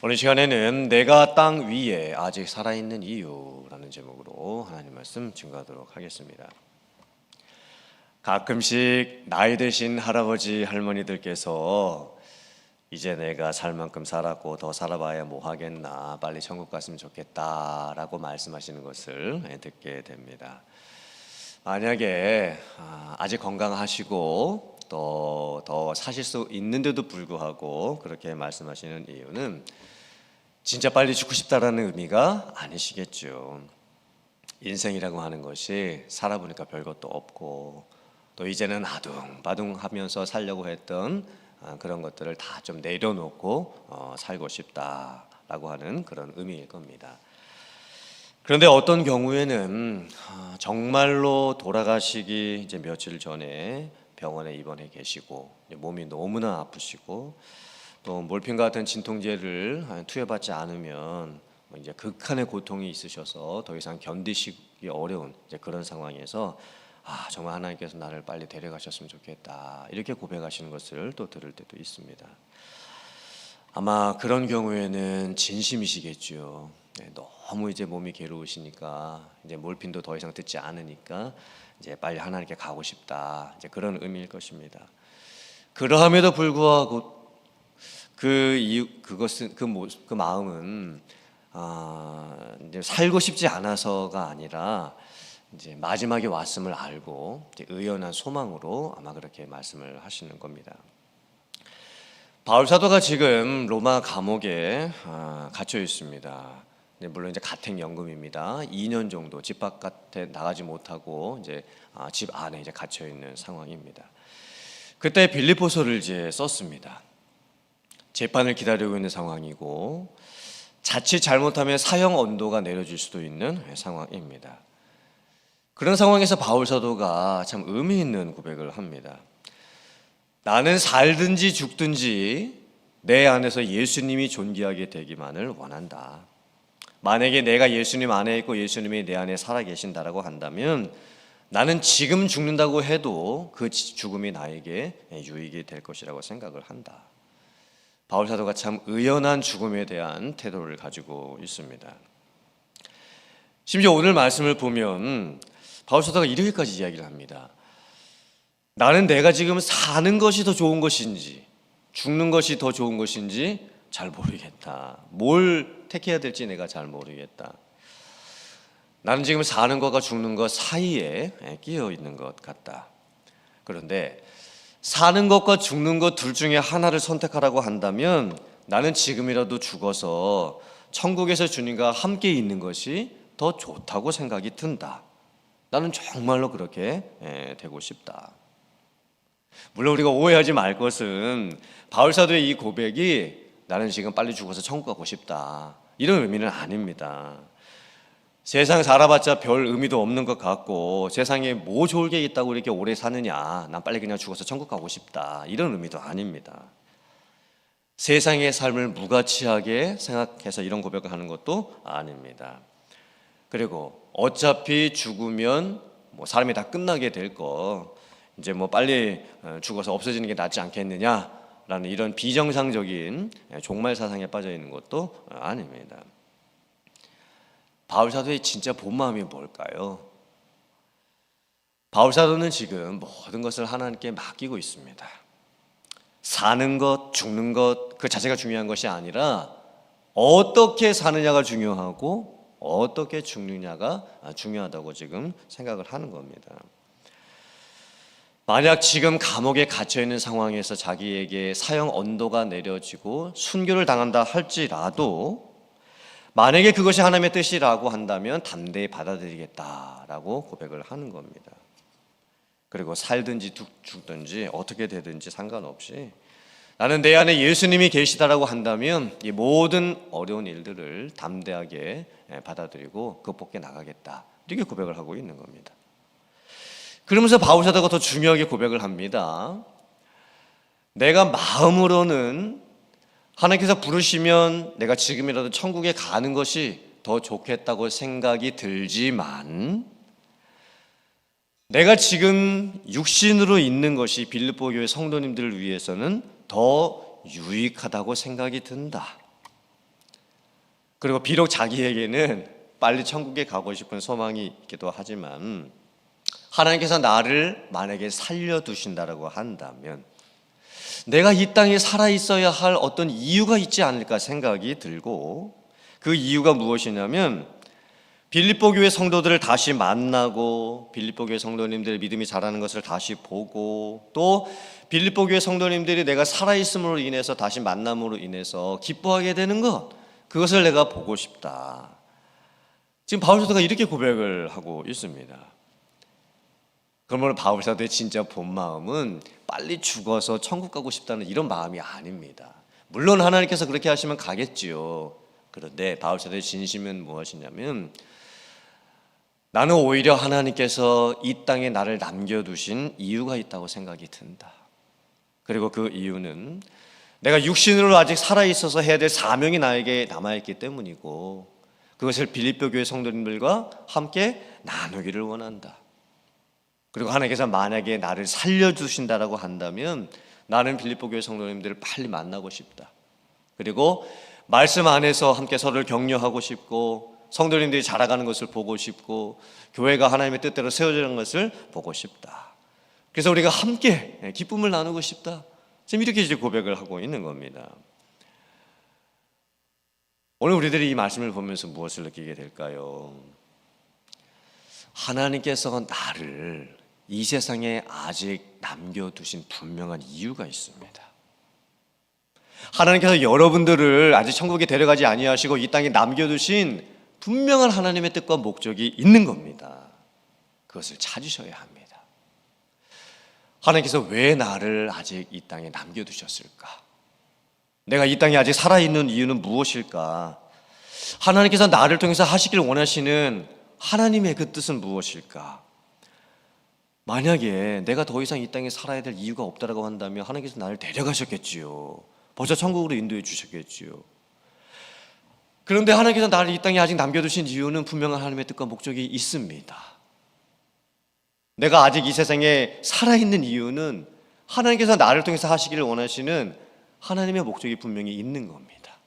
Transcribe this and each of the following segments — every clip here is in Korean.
오늘 시간에는 내가 땅 위에 아직 살아있는 이유라는 제목으로 하나님 말씀 증거하도록 하겠습니다. 가끔씩 나이 드신 할아버지 할머니들께서 이제 내가 살 만큼 살았고 더 살아봐야 뭐 하겠나, 빨리 천국 갔으면 좋겠다라고 말씀하시는 것을 듣게 됩니다. 만약에 아직 건강하시고 더 사실 수 있는데도 불구하고 그렇게 말씀하시는 이유는 진짜 빨리 죽고 싶다라는 의미가 아니시겠죠. 인생이라고 하는 것이 살아보니까 별것도 없고 또 이제는 아둥바둥하면서 살려고 했던 그런 것들을 다 좀 내려놓고 살고 싶다라고 하는 그런 의미일 겁니다. 그런데 어떤 경우에는 정말로 돌아가시기 이제 며칠 전에 병원에 입원해 계시고 몸이 너무나 아프시고 또 몰핀 같은 진통제를 투여받지 않으면 이제 극한의 고통이 있으셔서 더 이상 견디시기 어려운 이제 그런 상황에서 정말 하나님께서 나를 빨리 데려가셨으면 좋겠다 이렇게 고백하시는 것을 또 들을 때도 있습니다. 아마 그런 경우에는 진심이시겠죠. 너무 이제 몸이 괴로우시니까 이제 몰핀도 더 이상 듣지 않으니까 이제 빨리 하나님께 가고 싶다 이제 그런 의미일 것입니다. 그러함에도 불구하고 그 마음은 이제 살고 싶지 않아서가 아니라 이제 마지막에 왔음을 알고 이제 의연한 소망으로 아마 그렇게 말씀을 하시는 겁니다. 바울 사도가 지금 로마 감옥에 갇혀 있습니다. 물론 이제 가택연금입니다. 2년 정도 집 바깥에 나가지 못하고 이제 집 안에 이제 갇혀 있는 상황입니다. 그때 빌립보서를 이제 썼습니다. 재판을 기다리고 있는 상황이고 자칫 잘못하면 사형 언도가 내려질 수도 있는 상황입니다. 그런 상황에서 바울 사도가 참 의미 있는 고백을 합니다. 나는 살든지 죽든지 내 안에서 예수님이 존귀하게 되기만을 원한다. 만약에 내가 예수님 안에 있고 예수님이 내 안에 살아계신다라고 한다면 나는 지금 죽는다고 해도 그 죽음이 나에게 유익이 될 것이라고 생각을 한다. 바울 사도가 참 의연한 죽음에 대한 태도를 가지고 있습니다. 심지어 오늘 말씀을 보면 바울 사도가 이렇게까지 이야기를 합니다. 나는 내가 지금 사는 것이 더 좋은 것인지 죽는 것이 더 좋은 것인지 잘 모르겠다. 뭘 택해야 될지 내가 잘 모르겠다. 나는 지금 사는 것과 죽는 것 사이에 끼어 있는 것 같다. 그런데 사는 것과 죽는 것 둘 중에 하나를 선택하라고 한다면 나는 지금이라도 죽어서 천국에서 주님과 함께 있는 것이 더 좋다고 생각이 든다. 나는 정말로 그렇게 되고 싶다. 물론 우리가 오해하지 말 것은 바울 사도의 이 고백이 나는 지금 빨리 죽어서 천국 가고 싶다 이런 의미는 아닙니다. 세상 살아봤자 별 의미도 없는 것 같고 세상에 뭐 좋을 게 있다고 이렇게 오래 사느냐, 난 빨리 그냥 죽어서 천국 가고 싶다 이런 의미도 아닙니다. 세상의 삶을 무가치하게 생각해서 이런 고백을 하는 것도 아닙니다. 그리고 어차피 죽으면 뭐 사람이 다 끝나게 될 거 이제 뭐 빨리 죽어서 없어지는 게 낫지 않겠느냐라는 이런 비정상적인 종말 사상에 빠져 있는 것도 아닙니다. 바울 사도의 진짜 본 마음이 뭘까요? 바울 사도는 지금 모든 것을 하나님께 맡기고 있습니다. 사는 것, 죽는 것 그 자체가 중요한 것이 아니라 어떻게 사느냐가 중요하고 어떻게 죽느냐가 중요하다고 지금 생각을 하는 겁니다. 만약 지금 감옥에 갇혀있는 상황에서 자기에게 사형 언도가 내려지고 순교를 당한다 할지라도 만약에 그것이 하나님의 뜻이라고 한다면 담대히 받아들이겠다라고 고백을 하는 겁니다. 그리고 살든지 죽든지 어떻게 되든지 상관없이 나는 내 안에 예수님이 계시다라고 한다면 이 모든 어려운 일들을 담대하게 받아들이고 극복해 나가겠다 이렇게 고백을 하고 있는 겁니다. 그러면서 바울 사도가 더 중요하게 고백을 합니다. 내가 마음으로는 하나님께서 부르시면 내가 지금이라도 천국에 가는 것이 더 좋겠다고 생각이 들지만 내가 지금 육신으로 있는 것이 빌립보 교회 성도님들을 위해서는 더 유익하다고 생각이 든다. 그리고 비록 자기에게는 빨리 천국에 가고 싶은 소망이 있기도 하지만 하나님께서 나를 만약에 살려두신다라고 한다면 내가 이 땅에 살아 있어야 할 어떤 이유가 있지 않을까 생각이 들고, 그 이유가 무엇이냐면 빌립보 교회 성도들을 다시 만나고 빌립보 교회 성도님들의 믿음이 자라는 것을 다시 보고, 또 빌립보 교회 성도님들이 내가 살아있음으로 인해서 다시 만남으로 인해서 기뻐하게 되는 것, 그것을 내가 보고 싶다. 지금 바울 사도가 이렇게 고백을 하고 있습니다. 그러므로 바울 사도의 진짜 본 마음은 빨리 죽어서 천국 가고 싶다는 이런 마음이 아닙니다. 물론 하나님께서 그렇게 하시면 가겠지요. 그런데 바울 사도의 진심은 무엇이냐면 나는 오히려 하나님께서 이 땅에 나를 남겨두신 이유가 있다고 생각이 든다. 그리고 그 이유는 내가 육신으로 아직 살아있어서 해야 될 사명이 나에게 남아있기 때문이고, 그것을 빌립보 교회 성도님들과 함께 나누기를 원한다. 그리고 하나님께서 만약에 나를 살려주신다라고 한다면 나는 빌립보 교회 성도님들을 빨리 만나고 싶다. 그리고 말씀 안에서 함께 서로를 격려하고 싶고, 성도님들이 자라가는 것을 보고 싶고, 교회가 하나님의 뜻대로 세워지는 것을 보고 싶다. 그래서 우리가 함께 기쁨을 나누고 싶다. 지금 이렇게 이제 고백을 하고 있는 겁니다. 오늘 우리들이 이 말씀을 보면서 무엇을 느끼게 될까요? 하나님께서 나를 이 세상에 아직 남겨두신 분명한 이유가 있습니다. 하나님께서 여러분들을 아직 천국에 데려가지 아니하시고 이 땅에 남겨두신 분명한 하나님의 뜻과 목적이 있는 겁니다. 그것을 찾으셔야 합니다. 하나님께서 왜 나를 아직 이 땅에 남겨두셨을까? 내가 이 땅에 아직 살아있는 이유는 무엇일까? 하나님께서 나를 통해서 하시길 원하시는 하나님의 그 뜻은 무엇일까? 만약에 내가 더 이상 이 땅에 살아야 될 이유가 없다라고 한다면 하나님께서 나를 데려가셨겠지요. 벌써 천국으로 인도해 주셨겠지요. 그런데 하나님께서 나를 이 땅에 아직 남겨두신 이유는 분명한 하나님의 뜻과 목적이 있습니다. 내가 아직 이 세상에 살아있는 이유는 하나님께서 나를 통해서 하시기를 원하시는 하나님의 목적이 분명히 있는 겁니다.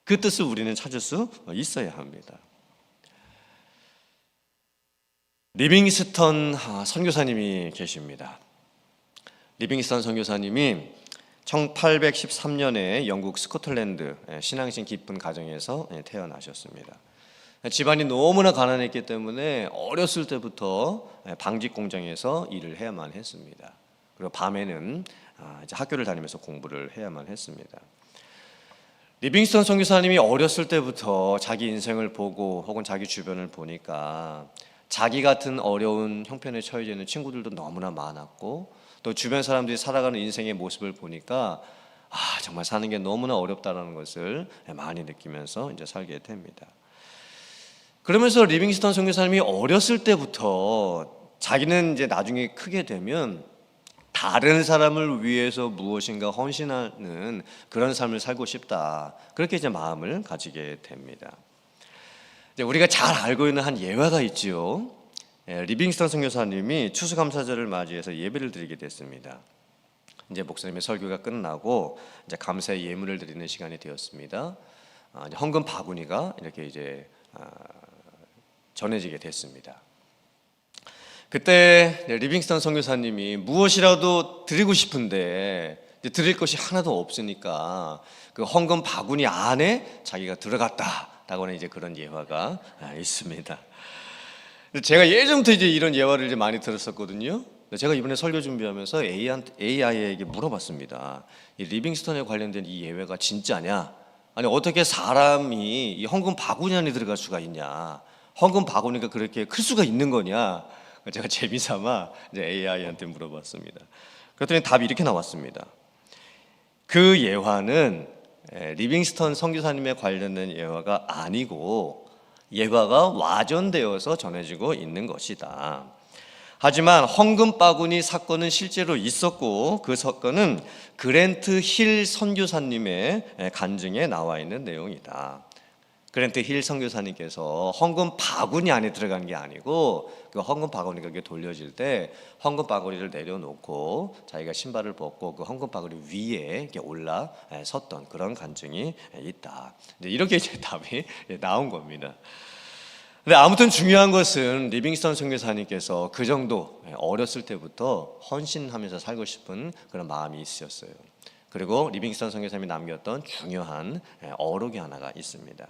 그 뜻을 우리는 찾을 수 있어야 합니다. 리빙스턴 선교사님이 계십니다. 리빙스턴 선교사님이 1813년에 영국 스코틀랜드 신앙심 깊은 가정에서 태어나셨습니다. 집안이 너무나 가난했기 때문에 어렸을 때부터 방직 공장에서 일을 해야만 했습니다. 그리고 밤에는 이제 학교를 다니면서 공부를 해야만 했습니다. 리빙스턴 선교사님이 어렸을 때부터 자기 인생을 보고 혹은 자기 주변을 보니까 자기 같은 어려운 형편에 처해져 있는 친구들도 너무나 많았고, 또 주변 사람들이 살아가는 인생의 모습을 보니까 정말 사는 게 너무나 어렵다는 것을 많이 느끼면서 이제 살게 됩니다. 그러면서 리빙스턴 선교사님이 어렸을 때부터 자기는 이제 나중에 크게 되면 다른 사람을 위해서 무엇인가 헌신하는 그런 삶을 살고 싶다, 그렇게 이제 마음을 가지게 됩니다. 이제 우리가 잘 알고 있는 한 예화가 있지요. 리빙스턴 선교사님이 추수감사절을 맞이해서 예배를 드리게 됐습니다. 이제 목사님의 설교가 끝나고 이제 감사의 예물을 드리는 시간이 되었습니다. 이제 헌금 바구니가 이렇게 이제 전해지게 됐습니다. 그때 리빙스턴 선교사님이 무엇이라도 드리고 싶은데 드릴 것이 하나도 없으니까 그 헌금 바구니 안에 자기가 들어갔다라고는 이제 그런 예화가 있습니다. 제가 예전부터 이제 이런 예화를 이제 많이 들었었거든요. 제가 이번에 설교 준비하면서 AI에게 물어봤습니다. 이 리빙스턴에 관련된 이 예화가 진짜냐? 아니 어떻게 사람이 이 헌금 바구니 안에 들어갈 수가 있냐? 헌금 바구니가 그렇게 클 수가 있는 거냐? 제가 재미삼아 이제 AI한테 물어봤습니다. 그랬더니 답이 이렇게 나왔습니다. 그 예화는 리빙스턴 선교사님에 관련된 예화가 아니고 예화가 와전되어서 전해지고 있는 것이다. 하지만 헌금 바구니 사건은 실제로 있었고 그 사건은 그랜트 힐 선교사님의 간증에 나와 있는 내용이다. 그랜트 힐 선교사님께서 헌금 바구니 안에 들어간 게 아니고 그 헌금 바구니가 이렇게 돌려질 때 헌금 바구니를 내려놓고 자기가 신발을 벗고 그 헌금 바구니 위에 이렇게 올라 섰던 그런 간증이 있다. 이렇게 이제 답이 나온 겁니다. 근데 아무튼 중요한 것은 리빙스턴 선교사님께서 그 정도 어렸을 때부터 헌신하면서 살고 싶은 그런 마음이 있으셨어요. 그리고 리빙스턴 선교사님이 남겼던 중요한 어록이 하나가 있습니다.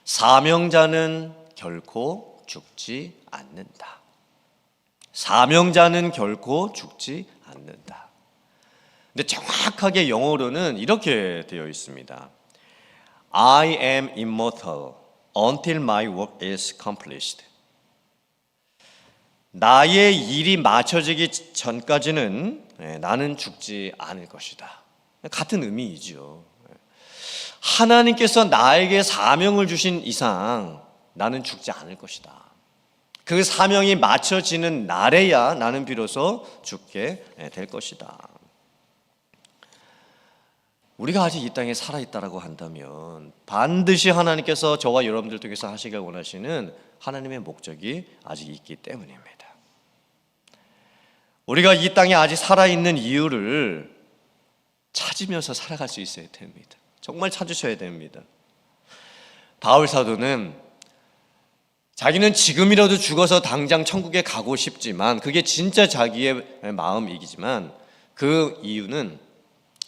사명자는 결코 죽지 않는다. 사명자는 결코 죽지 않는다. 근데 정확하게 영어로는 이렇게 되어 있습니다. I am immortal until my work is accomplished. 나의 일이 마쳐지기 전까지는 나는 죽지 않을 것이다. 같은 의미이죠. 하나님께서 나에게 사명을 주신 이상 나는 죽지 않을 것이다. 그 사명이 마쳐지는 날에야 나는 비로소 죽게 될 것이다. 우리가 아직 이 땅에 살아있다라고 한다면 반드시 하나님께서 저와 여러분들 통해서 하시길 원하시는 하나님의 목적이 아직 있기 때문입니다. 우리가 이 땅에 아직 살아있는 이유를 찾으면서 살아갈 수 있어야 됩니다. 정말 찾으셔야 됩니다. 바울 사도는 자기는 지금이라도 죽어서 당장 천국에 가고 싶지만 그게 진짜 자기의 마음이지만 그 이유는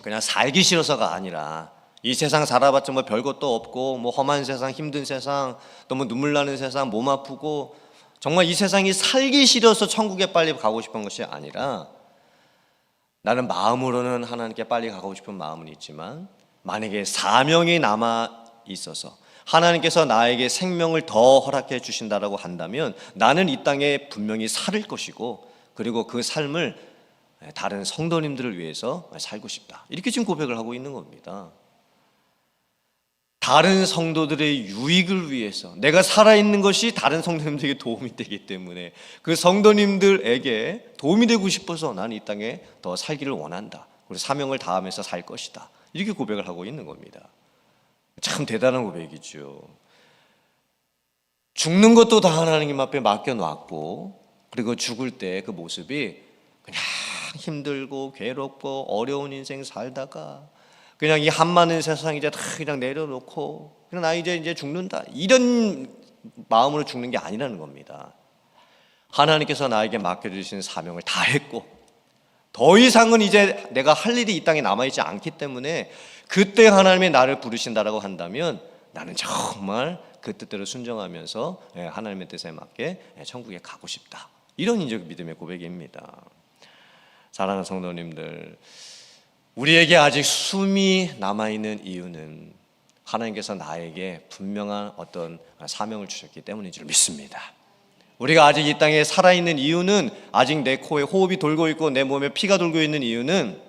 그냥 살기 싫어서가 아니라 이 세상 살아봤자 뭐 별것도 없고 뭐 험한 세상, 힘든 세상, 또 뭐 눈물 나는 세상, 몸 아프고 정말 이 세상이 살기 싫어서 천국에 빨리 가고 싶은 것이 아니라 나는 마음으로는 하나님께 빨리 가고 싶은 마음은 있지만 만약에 사명이 남아 있어서 하나님께서 나에게 생명을 더 허락해 주신다라고 한다면 나는 이 땅에 분명히 살 것이고 그리고 그 삶을 다른 성도님들을 위해서 살고 싶다. 이렇게 지금 고백을 하고 있는 겁니다. 다른 성도들의 유익을 위해서 내가 살아있는 것이 다른 성도님들에게 도움이 되기 때문에 그 성도님들에게 도움이 되고 싶어서 나는 이 땅에 더 살기를 원한다. 그리고 사명을 다하면서 살 것이다. 이렇게 고백을 하고 있는 겁니다. 참 대단한 고백이죠. 죽는 것도 다 하나님 앞에 맡겨놨고 그리고 죽을 때 그 모습이 그냥 힘들고 괴롭고 어려운 인생 살다가 그냥 이 한많은 세상 이제 다 그냥 내려놓고 그냥 나 이제 죽는다 이런 마음으로 죽는 게 아니라는 겁니다. 하나님께서 나에게 맡겨주신 사명을 다 했고 더 이상은 이제 내가 할 일이 이 땅에 남아있지 않기 때문에 그때 하나님이 나를 부르신다라고 한다면 나는 정말 그 뜻대로 순종하면서 하나님의 뜻에 맞게 천국에 가고 싶다. 이런 이제 믿음의 고백입니다. 사랑하는 성도님들, 우리에게 아직 숨이 남아있는 이유는 하나님께서 나에게 분명한 어떤 사명을 주셨기 때문인 줄 믿습니다. 우리가 아직 이 땅에 살아있는 이유는 아직 내 코에 호흡이 돌고 있고 내 몸에 피가 돌고 있는 이유는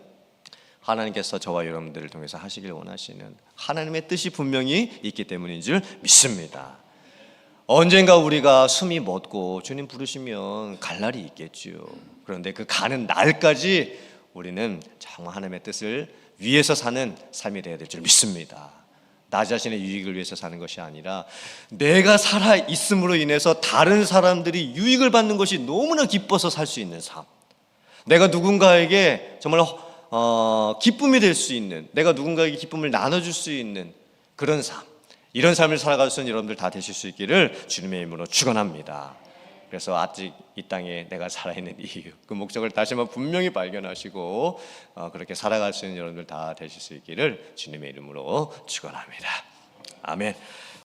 하나님께서 저와 여러분들을 통해서 하시길 원하시는 하나님의 뜻이 분명히 있기 때문인 줄 믿습니다. 언젠가 우리가 숨이 멎고 주님 부르시면 갈 날이 있겠죠. 그런데 그 가는 날까지 우리는 정말 하나님의 뜻을 위해서 사는 삶이 되어야 될 줄 믿습니다. 나 자신의 유익을 위해서 사는 것이 아니라 내가 살아 있음으로 인해서 다른 사람들이 유익을 받는 것이 너무나 기뻐서 살 수 있는 삶. 내가 누군가에게 정말 기쁨이 될 수 있는, 내가 누군가에게 기쁨을 나눠줄 수 있는 그런 삶. 이런 삶을 살아갈 수 있는 여러분들 다 되실 수 있기를 주님의 이름으로 축원합니다. 그래서 아직 이 땅에 내가 살아있는 이유, 그 목적을 다시 한번 분명히 발견하시고 그렇게 살아갈 수 있는 여러분들 다 되실 수 있기를 주님의 이름으로 축원합니다. 아멘.